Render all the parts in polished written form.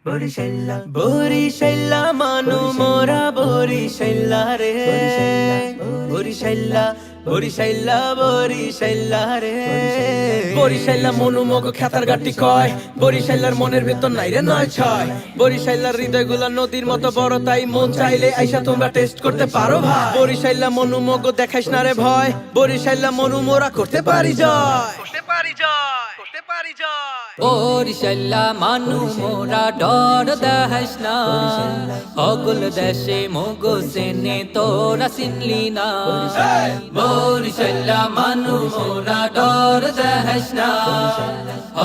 বরিশাল্লা বরিশাল্লা মানু মোরা বরিশাল্লা রে বরিশাল্লা বরিশাল্লা বরিশাল্লা রে বরিশাল্লা মনু মগ খেতার গাটি কয় বরিশাল্লার মনের ভেতর নাই রে নয় ছয় বরিশাল্লার হৃদয়গুলা নদীর মতো বড় তাই মন চাইলে আইসা তোমরা টেস্ট করতে পারো ভাই বরিশাল্লা মনু মগ দেখাইস না রে ভয় বরিশাল্লা মনু মোরা করতে পারি জয় করতে পারি জয় করতে পারি জয় বরিশাল্লা মানু মোরা ডর দেখাইস না অগুল দেশে মগো সেনে তোরা চিনলি না বরিশাল্লা মানু মোরা ডর দেখাইস না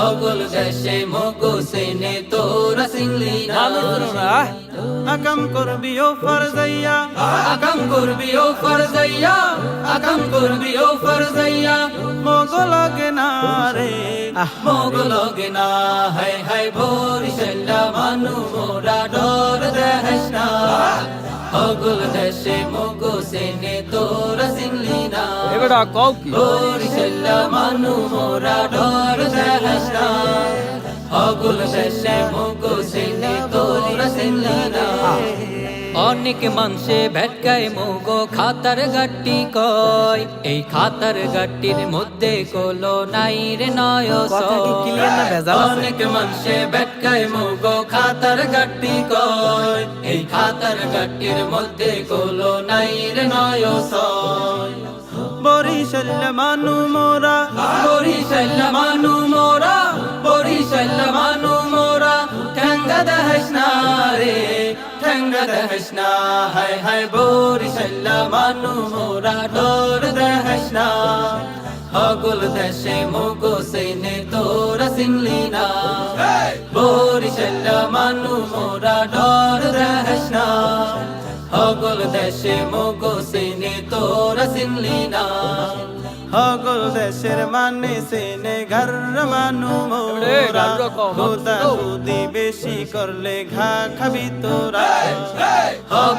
অগুল দেশে মগো সেনে তোরা চিনলি না আকাম করবি ও ফরজাইয়া আকাম করবি ও ফরজাইয়া আকাম করবি ও ফরজাইয়া মোগলগে না রে মোগলগে না হায় হায় বরিশাল্লা মানু মোরা ডর দেখাইস না অগুল দেশে মগো সেনে তোরা চিনলি না এবারে কও কি বরিশাল্লা মানু মোরা ডর দেখাইস না অগুল দেশে মগো সেনে তোরা চিনলি না অনেক মানুষে ভেটকায় মগো খাতার গাটি কয় এই খাতার গাটির মধ্যে কোলো নাই রে নয় অনেক মানুষে ভেটকায় মগো খাতার গাটি কয় এই খাতার গাটির মধ্যে কোলো নাই রে নয় বরিশাল্লা মানু মোরা বরিশাল্লা মানু মোরা বরিশাল্লা মানু মোরা ঠেঙ্গা দেখাইস না রে ঠেঙ্গা দেখাইস না হায় হায় বরিশাল্লা মানু মোরা ডর দেখাইস না অগুল দেশে মগো সেনে তোরা চিনলি না বরিশাল্লা মানু মোরা ডর দেখাইস না অগুল দেশে মগো সেনে তোরা চিনলি না হগল দেশের মানে সেনে ঘর মানু মোরা খুদা খুদি বেশি করলে ঘা খাবি তোরা